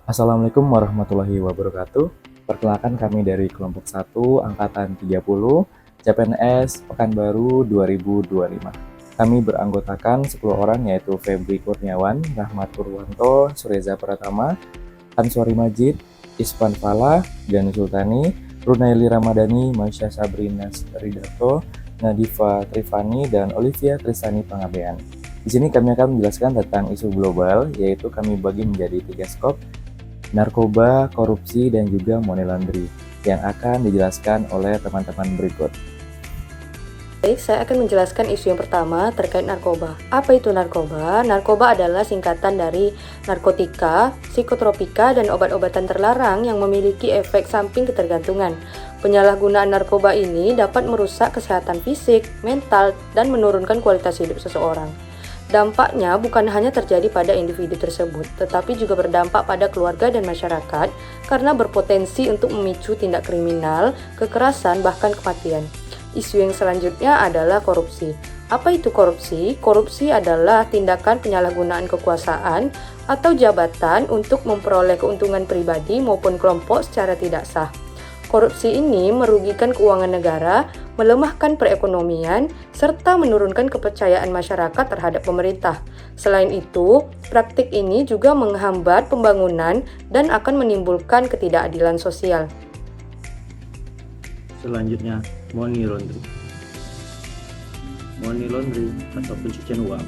Assalamualaikum warahmatullahi wabarakatuh. Perkenalkan kami dari kelompok 1 angkatan 30 CPNS Pekanbaru 2025. Kami beranggotakan 10 orang yaitu Febri Kurniawan, Rahmat Purwanto, Sureza Pratama, Ansori Majid, Ispan Falah, Gani Sultani, Runaili Ramadhani, Maisha Sabrina Ridarto, Nadifa Trifani, dan Olivia Trisani Pangabean. Di sini kami akan menjelaskan tentang isu global, yaitu kami bagi menjadi 3 skop: narkoba, korupsi, dan juga money laundry yang akan dijelaskan oleh teman-teman berikut. Baik, saya akan menjelaskan isu yang pertama terkait narkoba. Apa itu narkoba? Narkoba adalah singkatan dari narkotika, psikotropika, dan obat-obatan terlarang yang memiliki efek samping ketergantungan. Penyalahgunaan narkoba ini dapat merusak kesehatan fisik, mental, dan menurunkan kualitas hidup seseorang. Dampaknya bukan hanya terjadi pada individu tersebut, tetapi juga berdampak pada keluarga dan masyarakat karena berpotensi untuk memicu tindak kriminal, kekerasan, bahkan kematian. Isu yang selanjutnya adalah korupsi. Apa itu korupsi? Korupsi adalah tindakan penyalahgunaan kekuasaan atau jabatan untuk memperoleh keuntungan pribadi maupun kelompok secara tidak sah. Korupsi ini merugikan keuangan negara, melemahkan perekonomian, serta menurunkan kepercayaan masyarakat terhadap pemerintah. Selain itu, praktik ini juga menghambat pembangunan dan akan menimbulkan ketidakadilan sosial. Selanjutnya, money laundering. Money laundering atau pencucian uang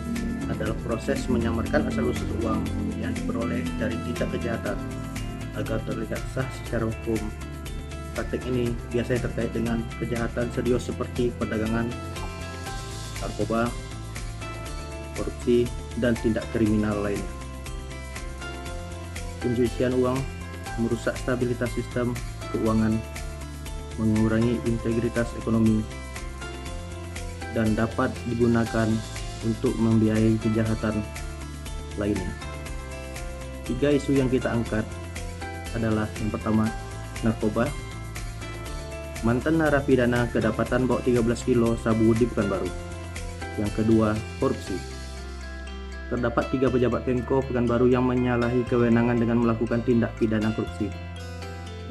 adalah proses menyamarkan asal-usul uang yang diperoleh dari tindak kejahatan agar terlihat sah secara hukum. Praktik ini biasanya terkait dengan kejahatan serius seperti perdagangan narkoba, korupsi, dan tindak kriminal lainnya. Pencucian uang merusak stabilitas sistem keuangan, mengurangi integritas ekonomi, dan dapat digunakan untuk membiayai kejahatan lainnya. 3 isu yang kita angkat adalah yang pertama, narkoba. Mantan narapidana kedapatan bawa 13 kilo sabu di Pekanbaru. Yang kedua, korupsi. Terdapat 3 pejabat Pemko Pekanbaru yang menyalahi kewenangan dengan melakukan tindak pidana korupsi.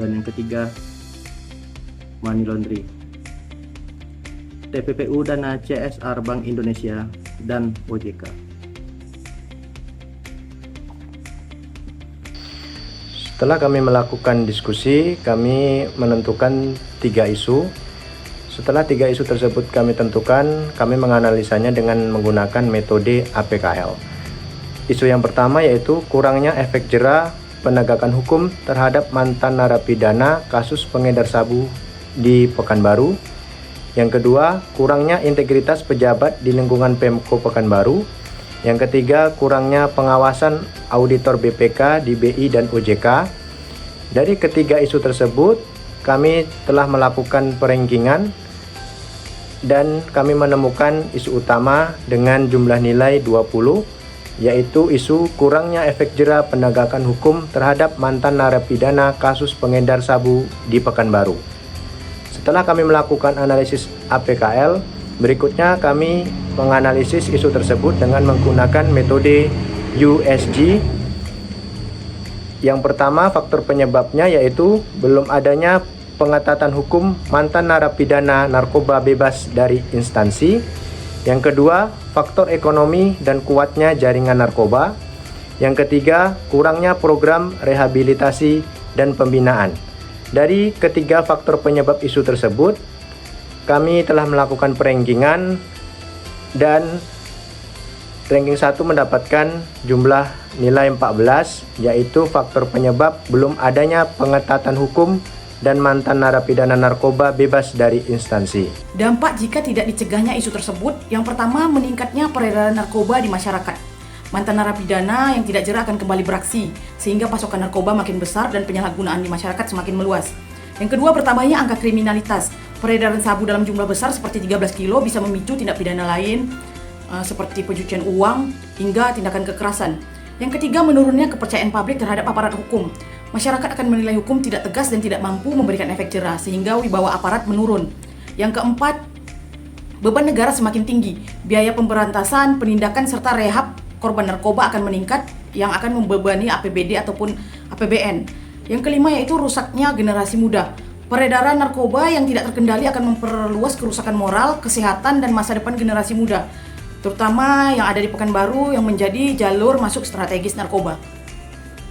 Dan yang ketiga, money laundering. TPPU Dana CSR Bank Indonesia dan OJK. Setelah kami melakukan diskusi, kami menentukan 3 isu. Setelah 3 isu tersebut kami tentukan, kami menganalisanya dengan menggunakan metode APKL. Isu yang pertama yaitu kurangnya efek jera penegakan hukum terhadap mantan narapidana kasus pengedar sabu di Pekanbaru. Yang kedua, kurangnya integritas pejabat di lingkungan Pemko Pekanbaru. Yang ketiga, kurangnya pengawasan auditor BPK di BI dan OJK. Dari ketiga isu tersebut, kami telah melakukan perankingan dan kami menemukan isu utama dengan jumlah nilai 20, yaitu isu kurangnya efek jera penegakan hukum terhadap mantan narapidana kasus pengedar sabu di Pekanbaru. Setelah kami melakukan analisis APKL, berikutnya kami menganalisis isu tersebut dengan menggunakan metode USG. Yang pertama, faktor penyebabnya yaitu belum adanya pengetatan hukum mantan narapidana narkoba bebas dari instansi. Yang kedua, faktor ekonomi dan kuatnya jaringan narkoba. Yang ketiga, kurangnya program rehabilitasi dan pembinaan. Dari ketiga faktor penyebab isu tersebut, kami telah melakukan perankingan dan ranking 1 mendapatkan jumlah nilai 14, yaitu faktor penyebab belum adanya pengetatan hukum dan mantan narapidana narkoba bebas dari instansi. Dampak jika tidak dicegahnya isu tersebut, yang pertama meningkatnya peredaran narkoba di masyarakat. Mantan narapidana yang tidak jera akan kembali beraksi, sehingga pasokan narkoba makin besar dan penyalahgunaan di masyarakat semakin meluas. Yang kedua, bertambahnya angka kriminalitas. Peredaran sabu dalam jumlah besar seperti 13 kilo bisa memicu tindak pidana lain, seperti pencucian uang hingga tindakan kekerasan. Yang ketiga, menurunnya kepercayaan publik terhadap aparat hukum. Masyarakat akan menilai hukum tidak tegas dan tidak mampu memberikan efek jera, sehingga wibawa aparat menurun. Yang keempat, beban negara semakin tinggi. Biaya pemberantasan, penindakan, serta rehab korban narkoba akan meningkat yang akan membebani APBD ataupun APBN. Yang kelima yaitu rusaknya generasi muda. Peredaran narkoba yang tidak terkendali akan memperluas kerusakan moral, kesehatan, dan masa depan generasi muda, terutama yang ada di Pekanbaru yang menjadi jalur masuk strategis narkoba.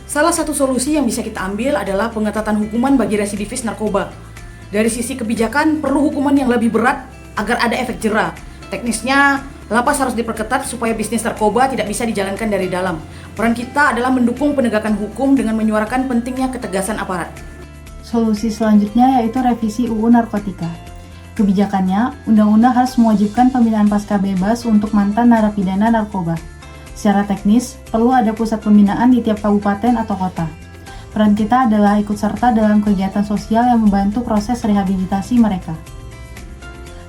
Salah satu solusi yang bisa kita ambil adalah pengetatan hukuman bagi residivis narkoba. Dari sisi kebijakan, perlu hukuman yang lebih berat agar ada efek jera. Teknisnya, lapas harus diperketat supaya bisnis narkoba tidak bisa dijalankan dari dalam. Peran kita adalah mendukung penegakan hukum dengan menyuarakan pentingnya ketegasan aparat. Solusi selanjutnya yaitu revisi UU Narkotika. Kebijakannya, undang-undang harus mewajibkan pembinaan pasca bebas untuk mantan narapidana narkoba. Secara teknis, perlu ada pusat pembinaan di tiap kabupaten atau kota. Peran kita adalah ikut serta dalam kegiatan sosial yang membantu proses rehabilitasi mereka.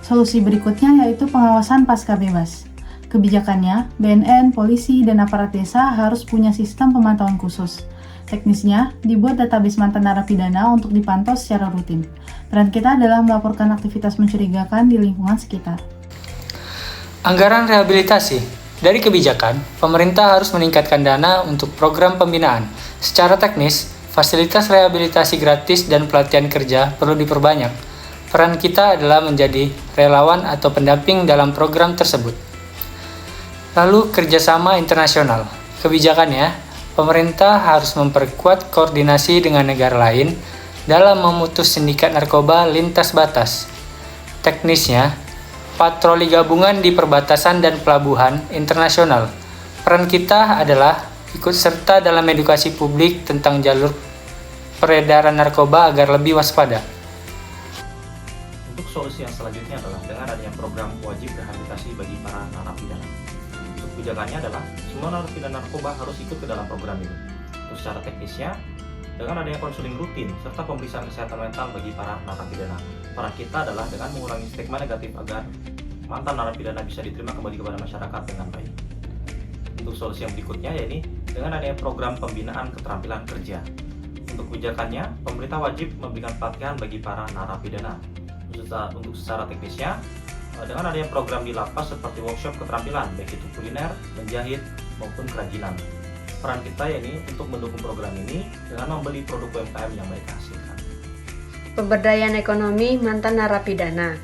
Solusi berikutnya yaitu pengawasan pasca bebas. Kebijakannya, BNN, polisi, dan aparat desa harus punya sistem pemantauan khusus. Teknisnya, dibuat database mantan narapidana untuk dipantau secara rutin. Peran kita adalah melaporkan aktivitas mencurigakan di lingkungan sekitar. Anggaran rehabilitasi. Dari kebijakan, pemerintah harus meningkatkan dana untuk program pembinaan. Secara teknis, fasilitas rehabilitasi gratis dan pelatihan kerja perlu diperbanyak. Peran kita adalah menjadi relawan atau pendamping dalam program tersebut. Lalu, kerjasama internasional. Kebijakannya, pemerintah harus memperkuat koordinasi dengan negara lain dalam memutus sindikat narkoba lintas batas. Teknisnya, patroli gabungan di perbatasan dan pelabuhan internasional. Peran kita adalah ikut serta dalam edukasi publik tentang jalur peredaran narkoba agar lebih waspada. Untuk solusi yang selanjutnya adalah dengan adanya program wajib rehabilitasi bagi para narapidana. Untuk kebijakannya adalah semua narapidana narkoba harus ikut ke dalam program ini. Untuk secara teknisnya, dengan adanya konseling rutin serta pemeriksaan kesehatan mental bagi para narapidana. Peran kita adalah dengan mengurangi stigma negatif agar mantan narapidana bisa diterima kembali kepada masyarakat dengan baik. Untuk solusi yang berikutnya yaitu dengan adanya program pembinaan keterampilan kerja. Untuk kebijakannya, pemerintah wajib memberikan pelatihan bagi para narapidana. Untuk secara teknisnya, dengan adanya program di lapas seperti workshop keterampilan, baik itu kuliner, menjahit, maupun kerajinan. Peran kita untuk mendukung program ini dengan membeli produk UMKM yang mereka hasilkan. Pemberdayaan ekonomi mantan narapidana.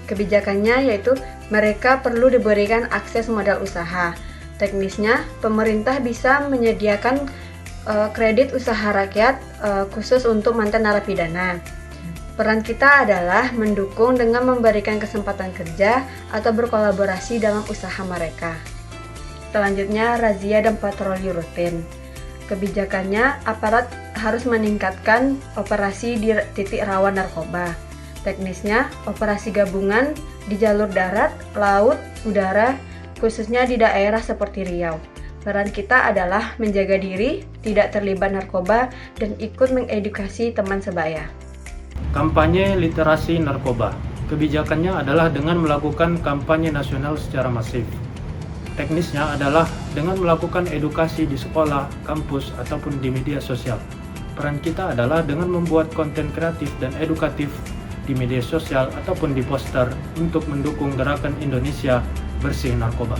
Kebijakannya yaitu mereka perlu diberikan akses modal usaha. Teknisnya, pemerintah bisa menyediakan kredit usaha rakyat khusus untuk mantan narapidana. Peran kita adalah mendukung dengan memberikan kesempatan kerja atau berkolaborasi dalam usaha mereka. Selanjutnya, razia dan patroli rutin. Kebijakannya, aparat harus meningkatkan operasi di titik rawan narkoba. Teknisnya, operasi gabungan di jalur darat, laut, udara, khususnya di daerah seperti Riau. Peran kita adalah menjaga diri, tidak terlibat narkoba, dan ikut mengedukasi teman sebaya. Kampanye literasi narkoba. Kebijakannya adalah dengan melakukan kampanye nasional secara masif. Teknisnya adalah dengan melakukan edukasi di sekolah, kampus, ataupun di media sosial. Peran kita adalah dengan membuat konten kreatif dan edukatif di media sosial ataupun di poster untuk mendukung gerakan Indonesia bersih narkoba.